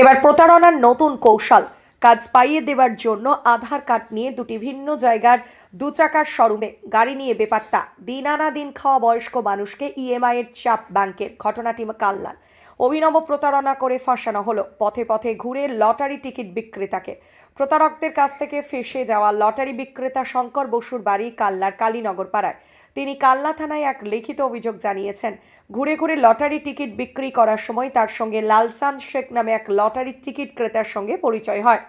এবার প্রতারণার নতুন কৌশল। কাজ পাইয়ে দেওয়ার জন্য আধার কার্ড নিয়ে দুটি ভিন্ন জায়গার দু চাকার শোরুমে গাড়ি নিয়ে বেপাত্তা দিন আনা দিন খাওয়া বয়স্ক মানুষকে ইএমআই এর চাপ ব্যাংকের। ঘটনাটি কাল্লার। অভিনব প্রতারণা করে ফাঁসানো হলো। পথে পথে ঘুরে লটারি টিকিট বিক্রেতাকে। প্রতারকদের কাছ থেকে ফেঁসে যাওয়া লটারি বিক্রেতা শঙ্কর বসুর বাড়ি কাল্লার কালীনগর পাড়ায়। তিনি কালনা থানায় এক লিখিত অভিযোগ জানিয়েছেন। ঘুরে ঘুরে লটারি টিকিট বিক্রি করার সময় তার সঙ্গে লালচাঁদ শেখ নামে এক লটারি টিকিট ক্রেতার সঙ্গে পরিচয় হয়।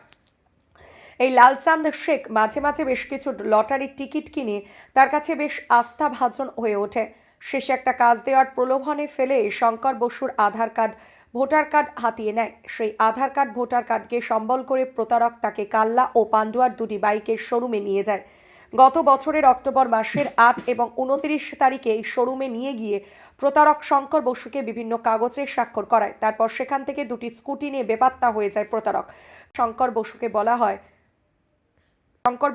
এই লালচাঁদ শেখ মাঝে মাঝে বেশ কিছু লটারির টিকিট কিনে তার কাছে বেশ আস্থাভাজন হয়ে ওঠে। শেষে একটা কাজ দেওয়ার প্রলোভনে ফেলে শঙ্কর বসুর আধার কার্ড ভোটার কার্ড হাতিয়ে নেয়। সেই আধার কার্ড ভোটার কার্ডকে সম্বল করে প্রতারক তাকে কাল্লা ও পান্ডুয়ার দুটি বাইকের শোরুমে নিয়ে যায়। গত বছরের অক্টোবর মাসের 8 এবং 29 তারিখে এই শোরুমে নিয়ে গিয়ে প্রতারক শঙ্কর বসুকে বিভিন্ন কাগজে স্বাক্ষর করায়। তারপর সেখান থেকে দুটি স্কুটি নিয়ে বেপাত্তা হয়ে যায় প্রতারক। শঙ্কর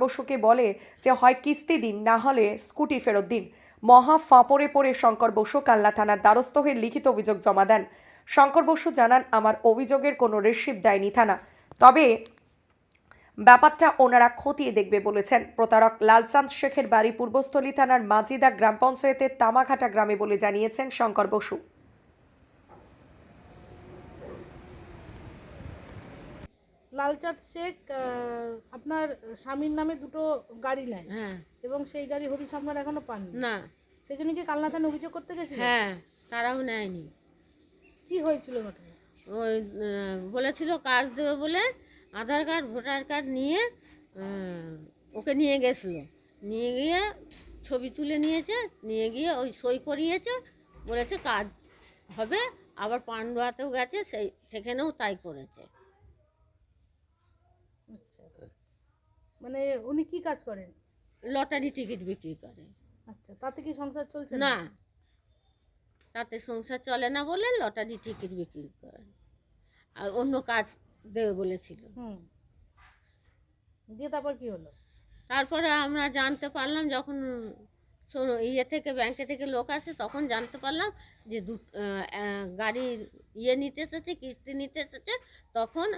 বসুকে বলে যে হয় কিস্তি দিন, না হলে স্কুটি ফেরত দিন। মহা ফাঁপড়ে পড়ে শঙ্কর বসু কাল্লা থানার দ্বারস্থ হয়ে লিখিত অভিযোগ জমা দেন। শঙ্কর বসু জানান, আমার অভিযোগের কোনো রিসিভ দেয়নি থানা, তবে ব্যাপারটা ওনারা খতিয়ে দেখবে বলেছেন। প্রতারক লালচাঁদ শেখের বাড়ি পূর্বস্থলী থানার মাজিদা গ্রাম পঞ্চায়েতের তামাঘাটা গ্রামে বলে জানিয়েছেন শঙ্কর বসু। লালচাঁদ শেখ আপনার স্বামীর নামে দুটো গাড়ি নেয় হ্যাঁ। এবং সেই গাড়ি হরিশ আপনার এখনো পাননি। না। সেই জন্য কি কালনা থানায় অভিযোগ করতে গেছিল? হ্যাঁ, তারাও নেয়নি। কি হয়েছিল ঘটনা? ওই বলেছিল কাজ দেবে বলে আধার কার্ড ভোটার কার্ড নিয়ে ওকে নিয়ে গেছিলো। নিয়ে গিয়ে ছবি তুলে নিয়েছে, নিয়ে গিয়ে ওই সই করিয়েছে, বলেছে কাজ হবে। আবার পান্ডুয়াতেও গেছে, সেখানেও তাই করেছে। আচ্ছা, মানে উনি কি কাজ করেন? লটারি টিকিট বিক্রি করে। আচ্ছা, তাতে কি সংসার চলছে না, তাতে সংসার চলে না বলে লটারি টিকিট বিক্রি করে, আর অন্য কাজ দেবে বলেছিল। দিয়ে তারপর কি হলো? তারপরে আমরা জানতে পারলাম যখন ইয়ে থেকে ব্যাংকে থেকে লোক আসে, তখন জানতে পারলাম যে গাড়ির ইয়ে নিতে এসেছে, কিস্তি নিতে এসেছে। তখন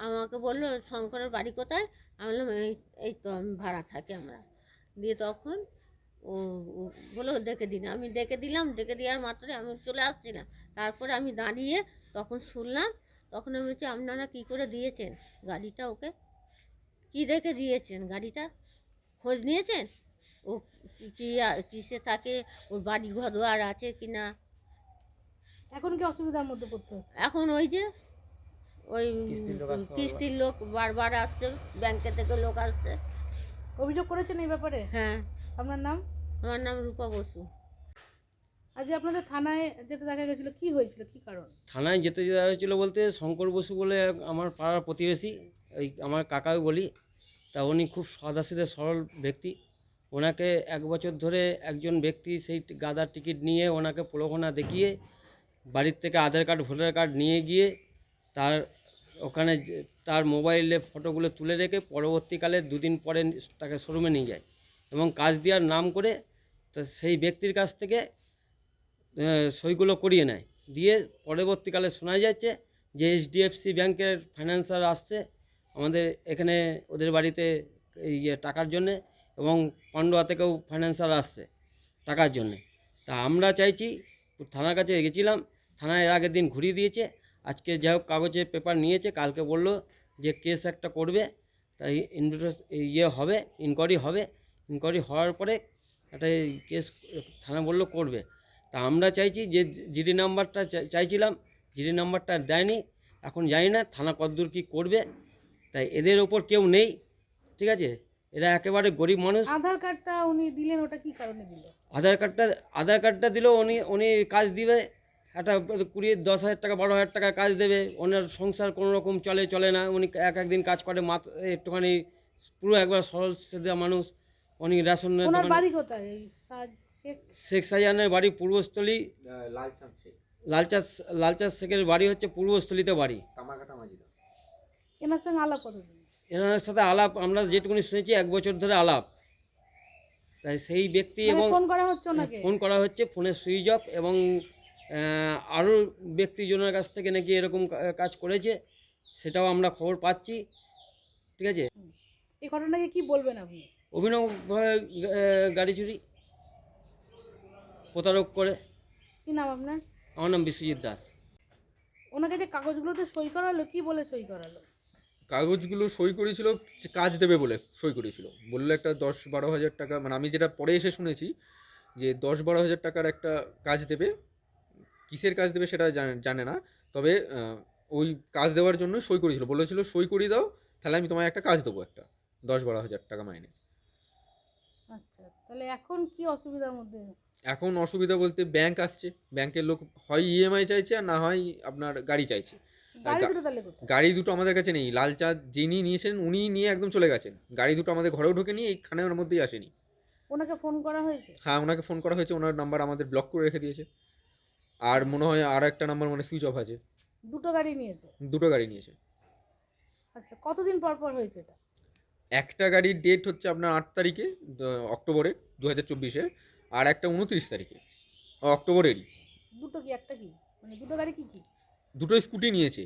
আমাকে বললো শঙ্করের বাড়ি কোথায়? আমি বললাম এই তো আমি ভাড়া থাকি আমরা। দিয়ে তখন ও বললো ডেকে দিন। আমি ডেকে দিলাম, ডেকে দেওয়ার মাত্রই আমি চলে আসছিলাম। তারপরে আমি দাঁড়িয়ে তখন শুনলাম, তখন আমি বলছি আপনারা কী করে দিয়েছেন গাড়িটা ওকে? কি দেখে দিয়েছেন গাড়িটা? খোঁজ নিয়েছেন ও কিসে থাকে, ওর বাড়ি ঘর আর আছে কি না? এখন কি অসুবিধার মধ্যে পড়তে হচ্ছে? এখন ওই যে ওই কিস্তির লোক বারবার আসছে, ব্যাংকে থেকে লোক আসছে। অভিযোগ করেছেন এই ব্যাপারে? হ্যাঁ। আপনার নাম? আমার নাম রূপা বসু। আজ আপনাদের থানায় যেতে দেখা গেছিল, কি হয়েছিল, কি কারণ? থানায় যেতে যাওয়া হয়েছিল বলতে শঙ্কর বসু বলে আমার পাড়ার প্রতিবেশী, ওই আমার কাকাও বলি। তা উনি খুব সাদাসিধে সরল ব্যক্তি। ওনাকে 1 বছর ধরে একজন ব্যক্তি সেই গাদার টিকিট নিয়ে ওনাকে প্রলোভনা দেখিয়ে বাড়ির থেকে আধার কার্ড ভোটার কার্ড নিয়ে গিয়ে তার ওখানে তার মোবাইলে ফটোগুলো তুলে রেখে পরবর্তীকালে 2 দিন পরে তাকে শোরুমে নিয়ে যায় এবং কাজ দেওয়ার নাম করে তা সেই ব্যক্তির কাছ থেকে সইগুলো করিয়ে নেয়। দিয়ে পরবর্তীকালে শোনা যাচ্ছে যে HDFC ব্যাংকের ফাইন্যান্সার আসছে আমাদের এখানে ওদের বাড়িতে টাকার জন্যে, এবং পান্ডুয়া থেকেও ফাইন্যান্সার আসছে টাকার জন্যে। তা আমরা চাইছি, থানার কাছে গেছিলাম, থানায় এর আগের দিন ঘুরিয়ে দিয়েছে। আজকে যাই হোক কাগজে পেপার নিয়েছে, কালকে বলল যে কেস একটা করবে, তাই হবে, ইনকোয়ারি হবে। ইনকোয়ারি হওয়ার পরে একটা কেস থানা বললো করবে। তা আমরা চাইছি যে জিডি নাম্বারটা চাইছিলাম, জিডি নাম্বারটা দেয়নি। এখন জানি না থানা কতদূর কী করবে, তাই এদের ওপর কেউ নেই। ঠিক আছে, এরা একেবারে গরিব মানুষ। আধার কার্ডটা উনি দিলেন, ওটা কি কারণে দিল? আধার কার্ডটা দিল, উনি কাজ দিবে, একটা 10,000 টাকা 12,000 টাকা কাজ দেবে। ওনার সংসার কোনো রকম চলে না। উনি একদিন কাজ করে মাত্র একটুখানি, পুরো একবার সরল সেদা মানুষ। উনি রেশনের ওনার দোকানে। বাড়ি কোথায়? শেখ শাহজাহানের বাড়ি পূর্বস্থলী। লালচাঁদ শেখের বাড়ি হচ্ছে পূর্বস্থলীতে বাড়ি। এনার সঙ্গে আলাপ কতদিন? এনার সাথে আলাপ আমরা যেটুকুনি শুনেছি 1 বছর ধরে আলাপ। তাই সেই ব্যক্তি এবং ফোন করা হচ্ছে ওনাকে? ফোন করা হচ্ছে, ফোনের সুইচ অফ, এবং আরও ব্যক্তিজনের কাছ থেকে নাকি এরকম কাজ করেছে। সেটাও আমরা খবর পাচ্ছি, ঠিক আছে। এই ঘটনাকে কি বলবেন আপনি? অভিনবভাবে গাড়ি চুরি, প্রতারক করে। কি নাম আপনার? আমার নাম বিশ্বজিৎ দাস। ওনাকে যে কাগজগুলোতে সই করালো, কি বলে সই করালো? কাগজগুলো সই করেছিল, যে কাজ দেবে বলে সই করেছিল। বললো একটা 10-12 হাজার টাকা, মানে আমি যেটা পরে এসে শুনেছি যে 10-12 হাজার টাকার একটা কাজ দেবে। কিসের কাজ দেবে সেটা জানে না, তবে ওই কাজ দেওয়ার জন্য সই করেছিল। বলেছিল সই করিয়ে দাও, তাহলে আমি তোমায় একটা কাজ দেবো, একটা 10-12 হাজার টাকা মাইনে। আচ্ছা, তাহলে এখন কি অসুবিধার মধ্যে? এখন অসুবিধা বলতে ব্যাংক আসছে, ব্যাংকের লোক হয় ইএমআই চাইছে আর না হয় আপনার গাড়ি চাইছে। আর গাড়ি দুটো তাহলে কোথায়? গাড়ি দুটো আমাদের কাছে নেই। লাল চাঁদ যিনি নিয়েছেন উনি নিয়ে একদম চলে গেছেন। গাড়ি দুটো আমাদের ঘরেও ঢোকেনি, এইখানের মধ্যেই আসেনি। ওনাকে ফোন করা হয়েছে? হ্যাঁ, ওনাকে ফোন করা হয়েছে, ওনার নাম্বার আমাদের ব্লক করে রেখে দিয়েছে। আর মনে হয় আর একটা নাম্বার মানে সুইচ অফ আছে। দুটো গাড়ি নিয়েছে? দুটো গাড়ি নিয়েছে। আচ্ছা, কতদিন পর পর হয়েছে এটা? একটা গাড়ির ডেট হচ্ছে আপনার 8 তারিখে, অক্টোবরে 2024-এর, আর একটা 29 তারিখে অক্টোবরেরই। দুটো কি, একটা কি, মানে দুটো গাড়ি কি কি? দুটো স্কুটি নিয়েছে,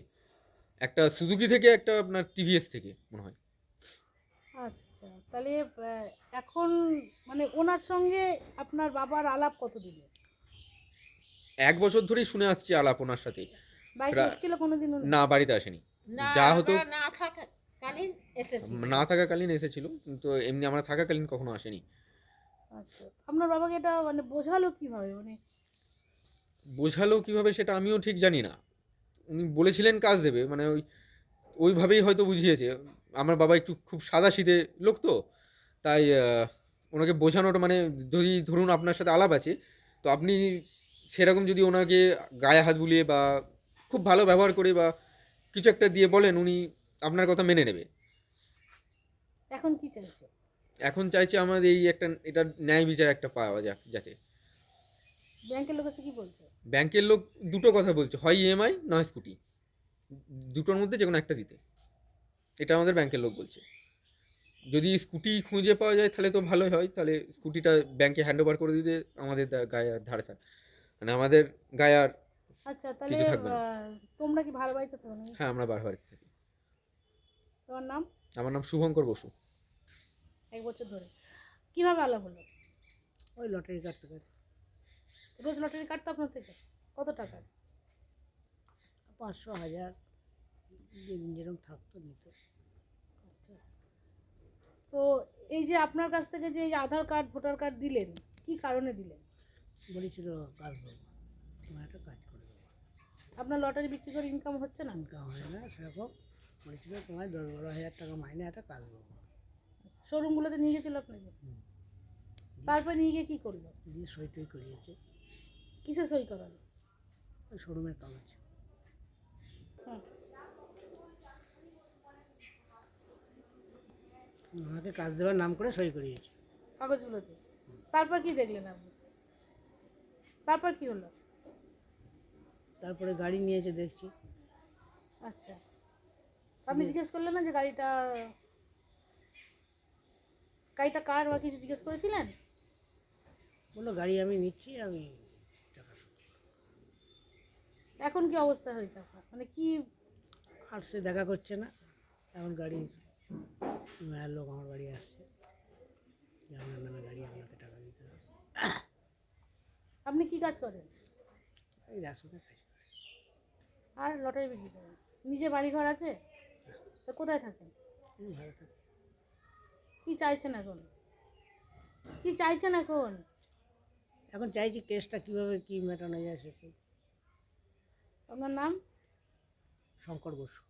একটা সুজুকি থেকে, একটা আপনার টিভিএস থেকে মনে হয়। আচ্ছা, তাহলে এখন মানে ওনার সঙ্গে আপনার বাবার আলাপ কতদিনের? 1 বছর ধরেই শুনে আসছি আলাপ ওনার সাথে। বাড়িতে এসেছিল কোনোদিন উনি? না, বাড়িতে আসেনি। না, যা হতো আমরা না থাকাকালীন এসেছি। না থাকাকালীন এসেছিল, কিন্তু এমনি আমরা থাকাকালীন কখনো আসেনি। আচ্ছা, আপনার বাবাকে এটা মানে বোঝালো কিভাবে, মানে? বোঝালো কিভাবে সেটা আমিও ঠিক জানি না। উনি বলেছিলেন কাজ দেবে, মানে ওইভাবেই হয়তো বুঝিয়েছে। আমার বাবা একটু খুব সাদাসিধে লোক তো, তাই ওনাকে বোঝানোটা মানে, যদি ধরুন আপনার সাথে আলাপ আছে, তো আপনি সেরকম যদি ওনাকে গায়ে হাত বুলিয়ে বা খুব ভালো ব্যবহার করে বা কিছু একটা দিয়ে বলেন, উনি আপনার কথা মেনে নেবে। এখন কি চাইছে? এখন চাইছে আমাদের এই একটা, এটা ন্যায় বিচার একটা পাওয়া যাক যাতে। ব্যাংকের লোক এসে কি বলছে? ব্যাংকের লোক দুটো কথা বলছে, হয় ইএমআই নয় স্কুটি, দুটোর মধ্যে যে কোনো একটা দিতে। এটা আমাদের ব্যাংকের লোক বলছে। যদি স্কুটি খুঁজে পাওয়া যায় তাহলে তো ভালোই হয়, তাহলে স্কুটিটা ব্যাংকে হ্যান্ড ওভার করে দিতে আমাদের গায়ে আর ধারে থাক, মানে আমাদের গায়ে আর আচ্ছা, তাহলে কিছু থাকবে না। তোমরা কি ভালো বাড়িতে থাকো নাকি? হ্যাঁ, আমরা বাড়িতে থাকি। তোমার নাম? আমার নাম শুভঙ্কর বসু। 1 বছর ধরে কিভাবে আলাপ হলো? ওই লটারি কাটতে কাটতে রোজ লটারি কাটতো আপনার থেকে? কত টাকা? 500, 1000 যেদিন যেরকম থাকতো নিত। আচ্ছা, তো এই যে আপনার কাছ থেকে যে এই আধার কার্ড ভোটার কার্ড দিলেন, কি কারণে দিলেন? বলেছিল কাজ দেবো, তোমার একটা কাজ করে দেবো। আপনার লটারি বিক্রি করে ইনকাম হচ্ছে না? ইনকাম হয় না সেরকম। বলেছিল তোমায় 10-12 হাজার টাকা মাইনে একটা কাজ দেবো। শোরুমগুলোতে নিয়ে গেছিল আপনাকে? তারপর নিয়ে গিয়ে কী করলো? দিয়ে সই টই করিয়েছে। কিসে সই করালো? ওই শোরুমের কাগজ। হুম, ওনাকে কাজ দেওয়ার নাম করে সই করিয়েছে। কাগজগুলোতে? তারপর কি দেখলেন আপনি? তারপর কি হলো? তারপরে গাড়ি নিয়েছে দেখছি। আচ্ছা, আপনি জিজ্ঞেস করলেন না যে গাড়িটা কার বা কিছু জিজ্ঞেস করেছিলেন? বললো গাড়ি আমি নিচ্ছি, আমি টাকা শোধ করবো। এখন কি অবস্থা হয়েছে আপনার, মানে কি? আর সে দেখা করছে না। এখন গাড়ির মায়ের লোক আমার বাড়ি আসছে যে আপনার নামে গাড়ি, আপনাকে টাকা দিতে হবে। আপনি কি কাজ করেন? এই রাস্তাতে কাজ করে। আর লটারি বিক্রি করেন? নিজে বাড়ি ঘর আছে? তো কোথায় থাকেন? আমি ভালো থাকি। কি চাইছেন এখন? কি চাইছেন এখন? এখন চাইছি কেসটা কীভাবে কী মেটানো যায় সেটাই। আপনার নাম? শঙ্কর বসু।